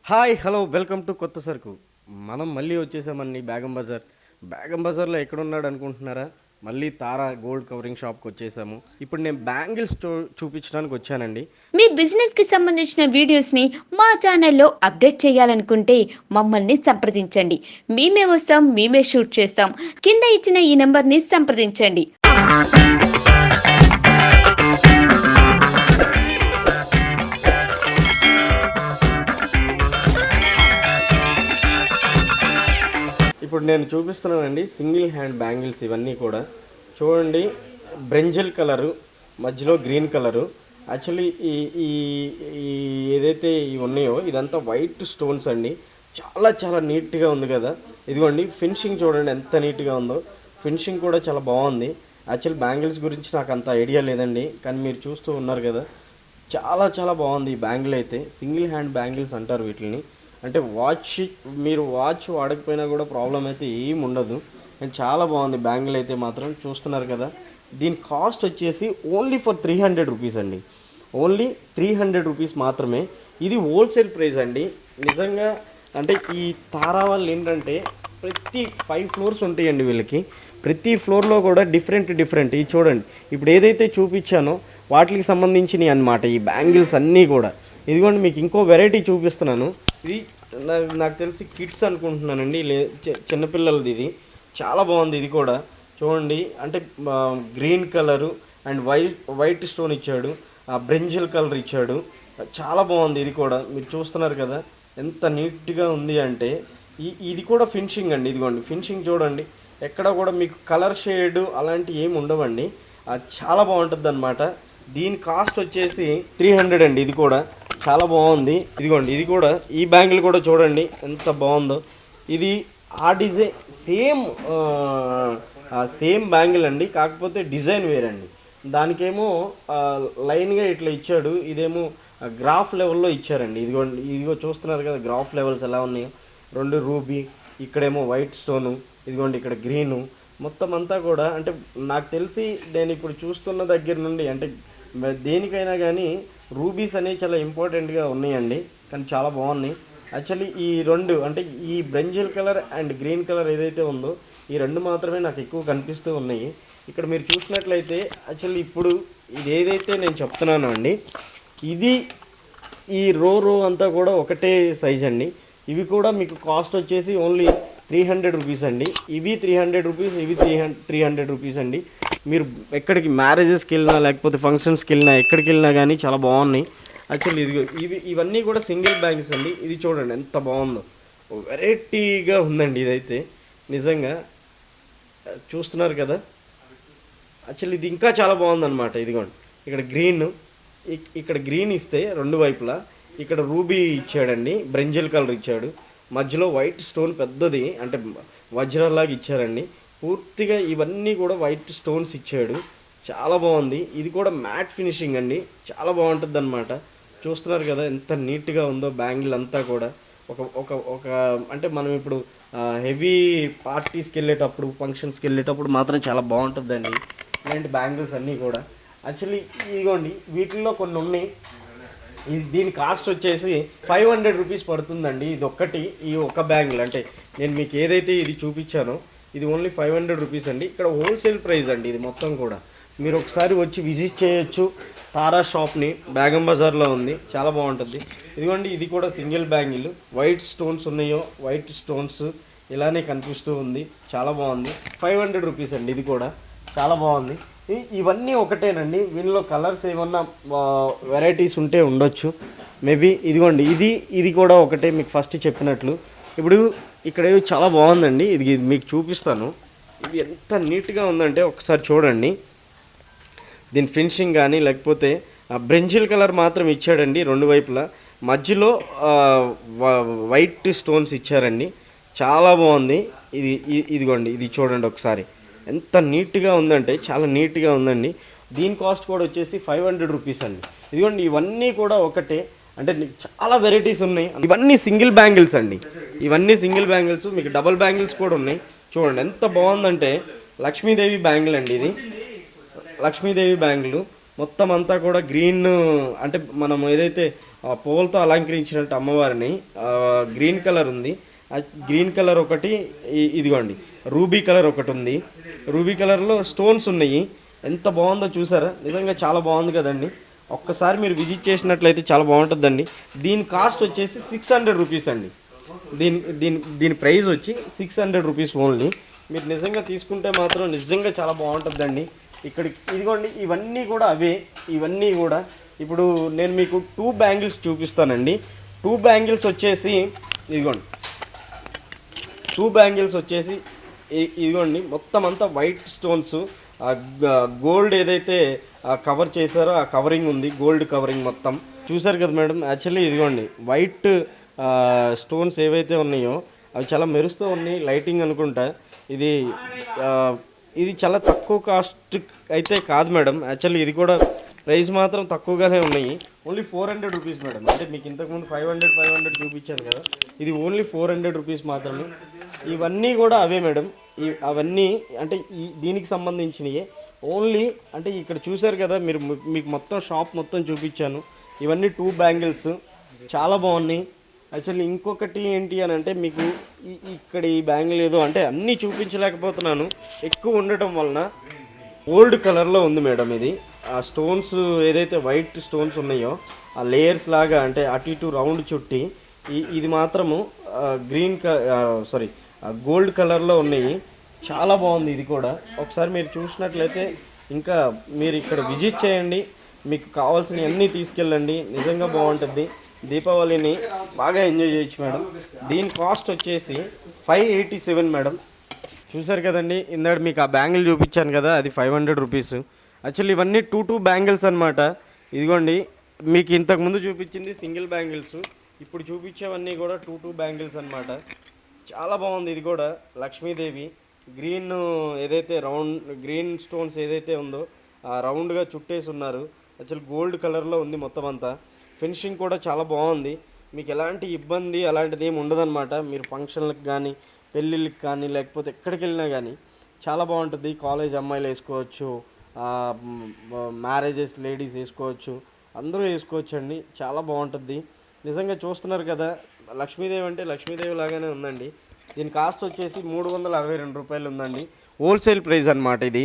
Hi hello welcome to కొత్త సరుకు. మనం మళ్ళీ వచ్చేసామండి బేగం బజార్లో ఎక్కడున్నాడు అనుకుంటున్నారా? మళ్ళీ తారా గోల్డ్ కవరింగ్ షాప్కి వచ్చేసాము. ఇప్పుడు నేను బ్యాంగిల్స్ చూపించడానికి వచ్చానండి. మీ బిజినెస్ కి సంబంధించిన వీడియోస్ ని మా ఛానల్లో అప్డేట్ చేయాలనుకుంటే మమ్మల్ని సంప్రదించండి. మేమే వస్తాం, మేమే షూట్ చేస్తాం. కింద ఇచ్చిన ఈ నెంబర్ ని సంప్రదించండి. ఇప్పుడు నేను చూపిస్తున్నానండి సింగిల్ హ్యాండ్ బ్యాంగిల్స్. ఇవన్నీ కూడా చూడండి, బ్రింజల్ కలరు, మధ్యలో గ్రీన్ కలరు. యాక్చువల్లీ ఈ ఈ ఈ ఏదైతే ఇవి ఉన్నాయో ఇదంతా వైట్ స్టోన్స్ అండి. చాలా చాలా నీట్గా ఉంది కదా. ఇదిగోండి ఫినిషింగ్ చూడండి ఎంత నీట్గా ఉందో. ఫినిషింగ్ కూడా చాలా బాగుంది. యాక్చువల్ బ్యాంగిల్స్ గురించి నాకు అంత ఐడియా లేదండి, కానీ మీరు చూస్తూ ఉన్నారు కదా, చాలా చాలా బాగుంది ఈ బ్యాంగిల్ అయితే. సింగిల్ హ్యాండ్ బ్యాంగిల్స్ అంటారు వీటిని. అంటే మీరు వాచ్ వాడకపోయినా కూడా ప్రాబ్లం అయితే ఏమి ఉండదు. అండ్ చాలా బాగుంది బ్యాంగిల్ అయితే మాత్రం. చూస్తున్నారు కదా, దీని కాస్ట్ వచ్చేసి ఓన్లీ ఫర్ 300 రూపీస్ అండి. ఓన్లీ 300 రూపీస్ మాత్రమే. ఇది హోల్సేల్ ప్రైస్ అండి నిజంగా. అంటే ఈ తారా వాళ్ళు ఏంటంటే ప్రతి 5 ఫ్లోర్స్ ఉంటాయండి వీళ్ళకి. ప్రతి ఫ్లోర్లో కూడా డిఫరెంట్ ఇది చూడండి, ఇప్పుడు ఏదైతే చూపించానో వాటికి సంబంధించినవి అన్నమాట ఈ బ్యాంగిల్స్ అన్నీ కూడా. ఇదిగోండి మీకు ఇంకో వెరైటీ చూపిస్తున్నాను. ఇది నాకు తెలిసి కిడ్స్ అనుకుంటున్నానండి, చిన్నపిల్లలది. ఇది చాలా బాగుంది. ఇది కూడా చూడండి, అంటే green colour and white stone ఇచ్చాడు, బ్రింజల్ కలర్ ఇచ్చాడు. చాలా బాగుంది. ఇది కూడా మీరు చూస్తున్నారు కదా ఎంత నీట్గా ఉంది అంటే. ఇది కూడా ఫినిషింగ్ అండి. ఇదిగోండి ఫినిషింగ్ చూడండి, ఎక్కడ కూడా మీకు కలర్ షేడ్ అలాంటి ఏమి ఉండవండి. చాలా బాగుంటుంది అనమాట. దీని కాస్ట్ వచ్చేసి 300 అండి. ఇది కూడా చాలా బాగుంది. ఇదిగోండి ఇది కూడా, ఈ బ్యాంగిల్ కూడా చూడండి ఎంత బాగుందో. ఇది ఆ డిజైన్ సేమ్ బ్యాంగిల్ అండి, కాకపోతే డిజైన్ వేరండి. దానికేమో లైన్గా ఇట్లా ఇచ్చాడు, ఇదేమో గ్రాఫ్ లెవెల్లో ఇచ్చారండి. ఇదిగో చూస్తున్నారు కదా గ్రాఫ్ లెవెల్స్ ఎలా ఉన్నాయో. 2 రూబీ, ఇక్కడేమో వైట్ స్టోను, ఇదిగోండి ఇక్కడ గ్రీను. మొత్తం అంతా కూడా అంటే నాకు తెలిసి నేను ఇప్పుడు చూస్తున్న దగ్గర నుండి అంటే దేనికైనా కానీ రూబీస్ అనేవి చాలా ఇంపార్టెంట్గా ఉన్నాయండి, కానీ చాలా బాగున్నాయి. యాక్చువల్లీ ఈ రెండు అంటే ఈ brinjal colour and green colour ఏదైతే ఉందో ఈ రెండు మాత్రమే నాకు ఎక్కువ కనిపిస్తూ ఉన్నాయి. ఇక్కడ మీరు చూసినట్లయితే యాక్చువల్లీ ఇప్పుడు ఇది ఏదైతే నేను చెప్తున్నానో అండి, ఇది ఈ రో అంతా కూడా ఒకటే సైజ్ అండి. ఇవి కూడా మీకు కాస్ట్ వచ్చేసి ఓన్లీ 300 రూపీస్ అండి. ఇవి 300 రూపీస్, ఇవి 300 రూపీస్ అండి. మీరు ఎక్కడికి మ్యారేజెస్కి వెళ్ళినా లేకపోతే ఫంక్షన్స్కి వెళ్ళినా ఎక్కడికి వెళ్ళినా కానీ చాలా బాగున్నాయి. యాక్చువల్లీ ఇవన్నీ కూడా సింగిల్ బ్యాంగిల్స్ అండి. ఇది చూడండి ఎంత బాగుందో, వెరైటీగా ఉందండి ఇదైతే నిజంగా. చూస్తున్నారు కదా, యాక్చువల్లీ ఇది ఇంకా చాలా బాగుందన్నమాట. ఇదిగోండి ఇక్కడ గ్రీన్ ఇస్తే రెండు వైపులా ఇక్కడ రూబీ ఇచ్చాడండి, బ్రింజల్ కలర్ ఇచ్చాడు, మధ్యలో వైట్ స్టోన్ పెద్దది అంటే వజ్రాలాగా ఇచ్చారండి. పూర్తిగా ఇవన్నీ కూడా వైట్ స్టోన్స్ ఇచ్చాడు. చాలా బాగుంది. ఇది కూడా మ్యాట్ ఫినిషింగ్ అండి, చాలా బాగుంటుంది అనమాట. చూస్తున్నారు కదా ఎంత నీట్గా ఉందో బ్యాంగిల్ అంతా కూడా. ఒక ఒక ఒక అంటే మనం ఇప్పుడు హెవీ పార్టీస్కి వెళ్ళేటప్పుడు ఫంక్షన్స్కి వెళ్ళేటప్పుడు మాత్రం చాలా బాగుంటుందండి ఇలాంటి బ్యాంగిల్స్ అన్నీ కూడా. యాక్చువల్లీ ఇదిగోండి వీటిల్లో కొన్ని ఉన్నాయి. దీని కాస్ట్ వచ్చేసి 500 రూపీస్ పడుతుందండి. ఇది ఒక్కటి, ఈ ఒక బ్యాంగిల్ అంటే నేను మీకు ఏదైతే ఇది చూపించానో ఇది ఓన్లీ 500 రూపీస్ అండి. ఇక్కడ హోల్సేల్ ప్రైస్ అండి ఇది మొత్తం కూడా. మీరు ఒకసారి వచ్చి విజిట్ చేయొచ్చు తారా షాప్ని, బేగం బజార్లో ఉంది, చాలా బాగుంటుంది. ఇదిగోండి ఇది కూడా సింగిల్ బ్యాంగిల్, వైట్ స్టోన్స్ ఉన్నాయో వైట్ స్టోన్స్ ఇలానే కనిపిస్తూ ఉంది, చాలా బాగుంది. 500 రూపీస్ అండి. ఇది కూడా చాలా బాగుంది. ఇవన్నీ ఒకటేనండి, వీళ్ళలో కలర్స్ ఏమన్నా వెరైటీస్ ఉంటే ఉండొచ్చు మేబీ. ఇదిగోండి ఇది కూడా ఒకటే మీకు ఫస్ట్ చెప్పినట్లు. ఇప్పుడు ఇక్కడ చాలా బాగుందండి, ఇది మీకు చూపిస్తాను. ఇది ఎంత నీట్గా ఉందంటే ఒకసారి చూడండి. దీని ఫినిషింగ్ కానీ లేకపోతే బ్రింజిల్ కలర్ మాత్రం ఇచ్చాడండి రెండు వైపులా, మధ్యలో వైట్ స్టోన్స్ ఇచ్చారండి, చాలా బాగుంది. ఇదిగోండి ఇది చూడండి ఒకసారి ఎంత నీట్గా ఉందంటే చాలా నీట్గా ఉందండి. దీని కాస్ట్ కూడా వచ్చేసి 500 రూపీస్ అండి. ఇదిగోండి ఇవన్నీ కూడా ఒకటే, అంటే చాలా వెరైటీస్ ఉన్నాయి. ఇవన్నీ సింగిల్ బ్యాంగిల్స్ అండి, ఇవన్నీ సింగిల్ బ్యాంగిల్స్. మీకు డబుల్ బ్యాంగిల్స్ కూడా ఉన్నాయి. చూడండి ఎంత బాగుందంటే లక్ష్మీదేవి బ్యాంగిల్ అండి. ఇది లక్ష్మీదేవి బ్యాంగిల్ మొత్తం అంతా కూడా గ్రీన్, అంటే మనం ఏదైతే పువ్వులతో అలంకరించినట్టు అమ్మవారిని గ్రీన్ కలర్ ఉంది. ఆ గ్రీన్ కలర్ ఒకటి, ఇదిగోండి రూబీ కలర్ ఒకటి ఉంది. రూబీ కలర్లో స్టోన్స్ ఉన్నాయి. ఎంత బాగుందో చూసారా? నిజంగా చాలా బాగుంది కదండి. ఒక్కసారి మీరు విజిట్ చేసినట్లయితే చాలా బాగుంటుందండి. దీని కాస్ట్ వచ్చేసి 600 రూపీస్ అండి. దీని ప్రైస్ వచ్చి 600 రూపీస్ ఓన్లీ. మీరు నిజంగా తీసుకుంటే మాత్రం నిజంగా చాలా బాగుంటుందండి. ఇక్కడికి ఇదిగోండి ఇవన్నీ కూడా అవే. ఇవన్నీ కూడా ఇప్పుడు నేను మీకు 2 బ్యాంగిల్స్ చూపిస్తానండి. 2 బ్యాంగిల్స్ వచ్చేసి ఇదిగోండి, 2 బ్యాంగిల్స్ వచ్చేసి ఇదిగోండి మొత్తం అంతా వైట్ స్టోన్స్, గోల్డ్ ఏదైతే కవర్ చేశారో ఆ కవరింగ్ ఉంది, గోల్డ్ కవరింగ్ మొత్తం చూసారు కదా మేడం. యాక్చువల్లీ ఇదిగోండి వైట్ స్టోన్స్ ఏవైతే ఉన్నాయో అవి చాలా మెరుస్తూ ఉన్నాయి, లైటింగ్ అనుకుంటా. ఇది ఇది చాలా తక్కువ కాస్ట్ అయితే కాదు మేడం. యాక్చువల్లీ ఇది కూడా ప్రైస్ మాత్రం తక్కువగానే ఉన్నాయి. Only 400 rupees madam. అంటే మీకు ఇంతకుముందు 500 చూపించాను కదా, ఇది ఓన్లీ 400 రూపీస్ మాత్రమే. ఇవన్నీ కూడా అవే మేడం. అవన్నీ అంటే దీనికి సంబంధించినవి ఓన్లీ. అంటే ఇక్కడ చూసారు కదా మీరు, మీకు మొత్తం షాప్ మొత్తం చూపించాను. ఇవన్నీ 2 బ్యాంగిల్స్ చాలా బాగున్నాయి. యాక్చువల్లీ ఇంకొకటి ఏంటి అని అంటే మీకు ఇక్కడ ఈ బ్యాంగిల్ ఏదో అంటే అన్నీ చూపించలేకపోతున్నాను ఎక్కువ ఉండటం వలన. గోల్డ్ కలర్లో ఉంది మేడం ఇది. ఆ స్టోన్స్ ఏదైతే వైట్ స్టోన్స్ ఉన్నాయో ఆ లేయర్స్ లాగా అంటే అటు ఇటు రౌండ్ చుట్టి ఇది మాత్రము గోల్డ్ కలర్లో ఉన్నాయి. చాలా బాగుంది ఇది కూడా. ఒకసారి మీరు చూసినట్లయితే ఇంకా మీరు ఇక్కడ విజిట్ చేయండి, మీకు కావాల్సినవి అన్నీ తీసుకెళ్ళండి. నిజంగా బాగుంటుంది. దీపావళిని బాగా ఎంజాయ్ చేయొచ్చు మేడం. దీని కాస్ట్ వచ్చేసి 587 మేడం. చూసారు కదండి, ఇందాక మీకు ఆ బ్యాంగిల్ చూపించాను కదా, అది 500 రూపీస్. యాక్చువల్లీ ఇవన్నీ 2 బ్యాంగిల్స్ అనమాట. ఇదిగోండి మీకు ఇంతకుముందు చూపించింది సింగిల్ బ్యాంగిల్స్, ఇప్పుడు చూపించేవన్నీ కూడా 2 బ్యాంగిల్స్ అనమాట. చాలా బాగుంది ఇది కూడా. లక్ష్మీదేవి గ్రీన్ ఏదైతే గ్రీన్ స్టోన్స్ ఏదైతే ఉందో ఆ రౌండ్గా చుట్టేసి ఉన్నారు. యాక్చువల్ గోల్డ్ కలర్లో ఉంది మొత్తం అంతా. ఫినిషింగ్ కూడా చాలా బాగుంది. మీకు ఎలాంటి ఇబ్బంది అలాంటిది ఏమి ఉండదన్నమాట. మీరు ఫంక్షన్లకు కానీ పెళ్ళిళ్ళకి కానీ లేకపోతే ఎక్కడికి వెళ్ళినా కానీ చాలా బాగుంటుంది. కాలేజ్ అమ్మాయిలు వేసుకోవచ్చు, మ్యారేజెస్ లేడీస్ వేసుకోవచ్చు, అందరూ వేసుకోవచ్చు అండి. చాలా బాగుంటుంది. నిజంగా చూస్తున్నారు కదా, లక్ష్మీదేవి అంటే లక్ష్మీదేవి లాగానే ఉందండి. దీని కాస్ట్ వచ్చేసి 362 రూపాయలు ఉందండి. హోల్సేల్ ప్రైస్ అనమాట ఇది.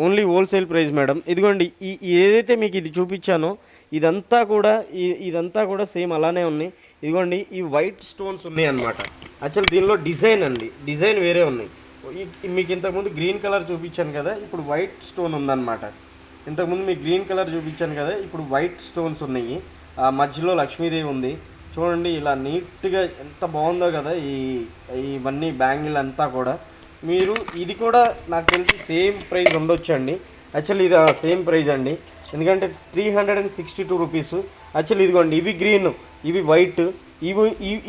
Only wholesale price madam. ఇదిగోండి ఏదైతే మీకు ఇది చూపించానో ఇదంతా కూడా సేమ్ అలానే ఉన్నాయి. ఇదిగోండి ఈ వైట్ స్టోన్స్ ఉన్నాయి అన్నమాట. యాక్చువల్ దీనిలో డిజైన్ వేరే ఉన్నాయి. మీకు ఇంతకుముందు గ్రీన్ కలర్ చూపించాను కదా, ఇప్పుడు వైట్ స్టోన్ ఉందన్నమాట. ఇంతకుముందు మీకు గ్రీన్ కలర్ చూపించాను కదా, ఇప్పుడు వైట్ స్టోన్స్ ఉన్నాయి. మధ్యలో లక్ష్మీదేవి ఉంది. చూడండి ఇలా నీట్గా ఎంత బాగుందో కదా. ఇవన్నీ బ్యాంగిల్ అంతా కూడా మీరు ఇది కూడా నాకు తెలిసి సేమ్ ప్రైస్ ఉండొచ్చండి. యాక్చువల్లీ ఇది సేమ్ ప్రైస్ అండి, ఎందుకంటే 362 రూపీస్. యాక్చువల్లీ ఇదిగోండి ఇవి గ్రీన్, ఇవి వైట్,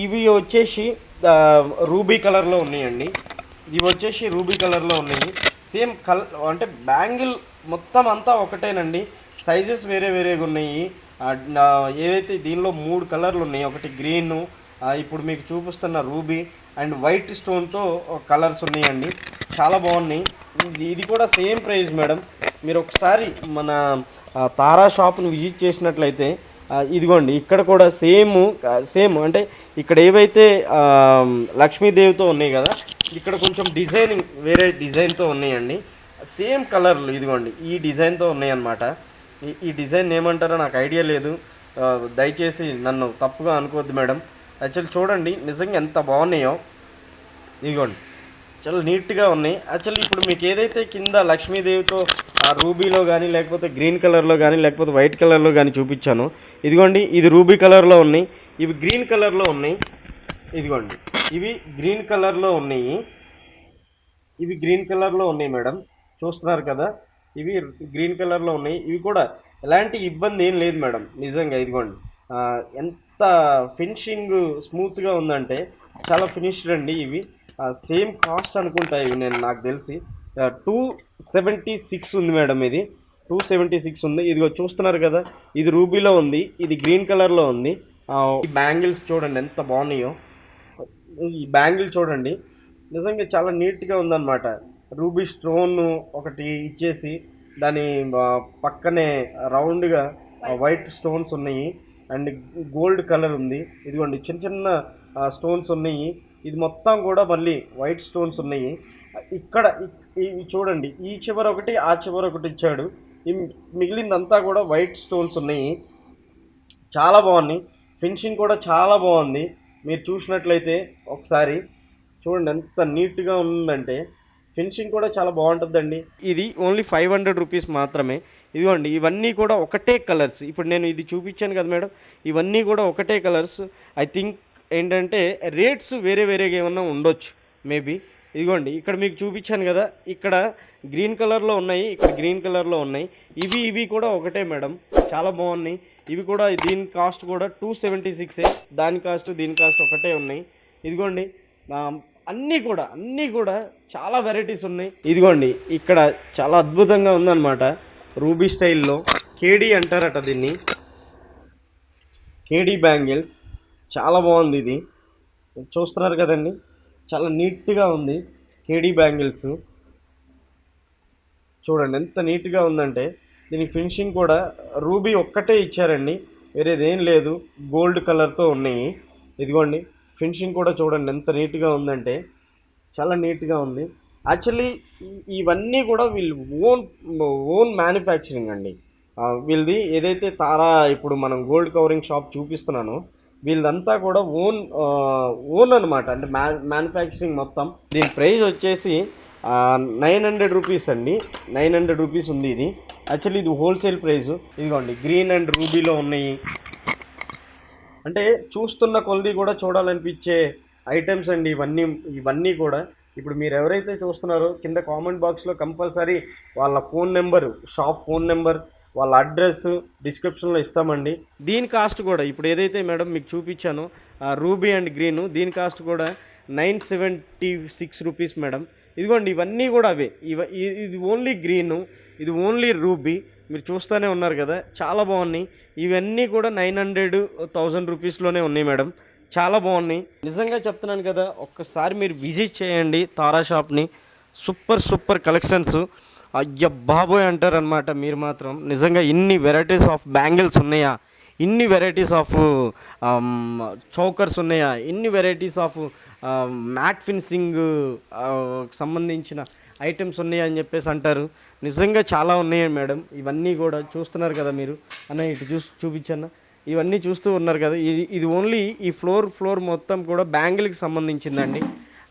ఇవి వచ్చేసి రూబీ కలర్లో ఉన్నాయండి. ఇవి వచ్చేసి రూబీ కలర్లో ఉన్నాయి. సేమ్ అంటే బ్యాంగిల్ మొత్తం అంతా ఒకటేనండి, సైజెస్ వేరేగా ఉన్నాయి. ఏవైతే దీనిలో 3 కలర్లు ఉన్నాయి, ఒకటి గ్రీను, ఇప్పుడు మీకు చూపిస్తున్న రూబీ అండ్ వైట్ స్టోన్తో కలర్స్ ఉన్నాయండి. చాలా బాగున్నాయి. ఇది కూడా సేమ్ ప్రైస్ మేడం. మీరు ఒకసారి మన తారా షాప్ని విజిట్ చేసినట్లయితే ఇదిగోండి ఇక్కడ కూడా సేమ్ అంటే ఇక్కడ ఏవైతే లక్ష్మీదేవితో ఉన్నాయి కదా, ఇక్కడ కొంచెం వేరే డిజైన్తో ఉన్నాయండి. సేమ్ కలర్లు ఇదిగోండి ఈ డిజైన్తో ఉన్నాయన్నమాట. ఈ డిజైన్ ఏమంటారో నాకు ఐడియా లేదు, దయచేసి నన్ను తప్పుగా అనుకోవద్దు మేడం. యాక్చువల్లీ చూడండి నిజంగా ఎంత బాగున్నాయో. ఇదిగోండి చాలా నీట్గా ఉన్నాయి. యాక్చువల్లీ ఇప్పుడు మీకు ఏదైతే కింద లక్ష్మీదేవితో ఆ రూబీలో కానీ లేకపోతే గ్రీన్ కలర్లో కానీ లేకపోతే వైట్ కలర్లో కానీ చూపించాను, ఇదిగోండి ఇది రూబీ కలర్లో ఉన్నాయి, ఇవి గ్రీన్ కలర్లో ఉన్నాయి. ఇదిగోండి ఇవి గ్రీన్ కలర్లో ఉన్నాయి మేడం. చూస్తున్నారు కదా, ఇవి గ్రీన్ కలర్లో ఉన్నాయి. ఇవి కూడా ఎలాంటి ఇబ్బంది ఏం లేదు మేడం. నిజంగా ఇదిగోండి ఎంత ఫినిషింగ్ స్మూత్గా ఉందంటే చాలా ఫినిష్డ్ అండి. ఇవి సేమ్ కాస్ట్ అనుకుంటా. ఇవి నాకు తెలిసి 276 ఉంది మేడం. ఇది 276 ఉంది. ఇదిగో చూస్తున్నారు కదా, ఇది రూబీలో ఉంది, ఇది గ్రీన్ కలర్లో ఉంది. ఈ బ్యాంగిల్స్ చూడండి ఎంత బాగున్నాయో. ఈ బ్యాంగిల్ చూడండి నిజంగా చాలా నీట్గా ఉందన్నమాట. రూబీ స్టోన్ ఒకటి ఇచ్చేసి దాని పక్కనే రౌండ్గా వైట్ స్టోన్స్ ఉన్నాయి. అండ్ గోల్డ్ కలర్ ఉంది. ఇదిగోండి చిన్న చిన్న స్టోన్స్ ఉన్నాయి. ఇది మొత్తం కూడా మళ్ళీ వైట్ స్టోన్స్ ఉన్నాయి. ఇక్కడ ఇవి చూడండి, ఈ చివర ఒకటి ఆ చివర ఒకటి ఇచ్చాడు. ఈ మిగిలిందంతా కూడా వైట్ స్టోన్స్ ఉన్నాయి. చాలా బాగున్నాయి. ఫినిషింగ్ కూడా చాలా బాగుంది. మీరు చూసినట్లయితే ఒకసారి చూడండి ఎంత నీట్గా ఉందంటే. ఫినిషింగ్ కూడా చాలా బాగుంటుందండి. ఇది ఓన్లీ 500 రూపీస్ మాత్రమే. ఇదిగోండి ఇవన్నీ కూడా ఒకటే కలర్స్. ఇప్పుడు నేను ఇది చూపించాను కదా మేడం, ఇవన్నీ కూడా ఒకటే కలర్స్. ఐ థింక్ ఏంటంటే రేట్స్ వేరే వేరేగా ఏమన్నా ఉండొచ్చు మేబీ. ఇదిగోండి ఇక్కడ మీకు చూపించాను కదా, ఇక్కడ గ్రీన్ కలర్లో ఉన్నాయి, ఇక్కడ గ్రీన్ కలర్లో ఉన్నాయి. ఇవి కూడా ఒకటే మేడం, చాలా బాగున్నాయి. ఇవి కూడా దీని కాస్ట్ కూడా 276. దాని కాస్ట్ దీని కాస్ట్ ఒకటే ఉన్నాయి. ఇదిగోండి అన్నీ కూడా చాలా వెరైటీస్ ఉన్నాయి. ఇదిగోండి ఇక్కడ చాలా అద్భుతంగా ఉందన్నమాట. రూబీ స్టైల్లో కేడీ అంటారట దీన్ని, కేడీ బ్యాంగిల్స్. చాలా బాగుంది. ఇది చూస్తున్నారు కదండి, చాలా నీట్గా ఉంది. కేడీ బ్యాంగిల్స్ చూడండి ఎంత నీట్గా ఉందంటే. దీనికి ఫినిషింగ్ కూడా రూబీ ఒక్కటే ఇచ్చారండి, వేరేదేం లేదు. గోల్డ్ కలర్తో ఉన్నాయి. ఇదిగోండి ఫినిషింగ్ కూడా చూడండి ఎంత నీట్గా ఉందంటే, చాలా నీట్గా ఉంది. యాక్చువల్లీ ఇవన్నీ కూడా వీళ్ళు ఓన్ మ్యానుఫ్యాక్చరింగ్ అండి. వీళ్ళది ఏదైతే తారా ఇప్పుడు మనం గోల్డ్ కవరింగ్ షాప్ చూపిస్తున్నానో వీళ్ళదంతా కూడా ఓన్ అనమాట. అంటే మ్యానుఫ్యాక్చరింగ్ మొత్తం. దీని ప్రైస్ వచ్చేసి 900 రూపీస్ అండి. 900 రూపీస్ ఉంది ఇది. యాక్చువల్లీ ఇది హోల్సేల్ ప్రైస్. ఇదిగోండి గ్రీన్ అండ్ రూబీలో ఉన్నాయి. అంటే చూస్తున్న కొలది కూడా చూడాలనిపించే ఐటమ్స్ అండి ఇవన్నీ కూడా. ఇప్పుడు మీరు ఎవరైతే చూస్తున్నారో కింద కామెంట్ బాక్స్లో కంపల్సరీ వాళ్ళ phone number, shop phone number, వాళ్ళ అడ్రస్ డిస్క్రిప్షన్లో ఇస్తామండి. దీని కాస్ట్ కూడా ఇప్పుడు ఏదైతే మేడం మీకు చూపించానో రూబీ అండ్ గ్రీను, దీని కాస్ట్ కూడా 976 రూపీస్ మేడం. ఇదిగోండి ఇవన్నీ కూడా అవే. ఇది ఓన్లీ గ్రీను, ఇది ఓన్లీ రూబీ. మీరు చూస్తూనే ఉన్నారు కదా, చాలా బాగున్నాయి. ఇవన్నీ కూడా 900, 1000 రూపీస్లోనే ఉన్నాయి మేడం. చాలా బాగున్నాయి. నిజంగా చెప్తున్నాను కదా, ఒక్కసారి మీరు విజిట్ చేయండి తారా షాప్ని. Super collections. అయ్య బాబోయ్ అంటారనమాట మీరు మాత్రం. నిజంగా ఇన్ని వెరైటీస్ ఆఫ్ బ్యాంగిల్స్ ఉన్నాయా, ఇన్ని వెరైటీస్ ఆఫ్ చోకర్స్ ఉన్నాయా, ఇన్ని వెరైటీస్ ఆఫ్ మ్యాట్ ఫినిషింగ్ సంబంధించిన ఐటమ్స్ ఉన్నాయా అని చెప్పేసి అంటారు. నిజంగా చాలా ఉన్నాయి మేడం. ఇవన్నీ కూడా చూస్తున్నారు కదా మీరు. అన్న ఇటు చూపించన్న, ఇవన్నీ చూస్తూ ఉన్నారు కదా. ఇది ఓన్లీ ఈ ఫ్లోర్ మొత్తం కూడా బ్యాంగిల్కి సంబంధించిందండి.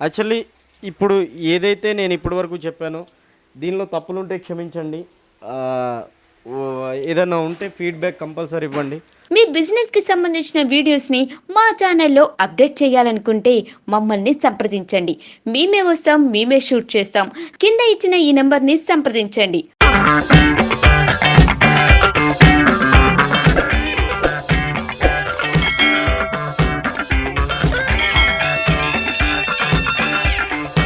యాక్చువల్లీ ఇప్పుడు ఏదైతే నేను ఇప్పటి వరకు చెప్పానో దీనిలో తప్పులుంటే క్షమించండి. ఏదైనా ఉంటే ఫీడ్బ్యాక్ కంపల్సరీ ఇవ్వండి. మీ బిజినెస్కి సంబంధించిన వీడియోస్ని మా ఛానల్లో అప్డేట్ చేయాలనుకుంటే మమ్మల్ని సంప్రదించండి. మేమే వస్తాం, మేమే షూట్ చేస్తాం. కింద ఇచ్చిన ఈ నెంబర్ని సంప్రదించండి.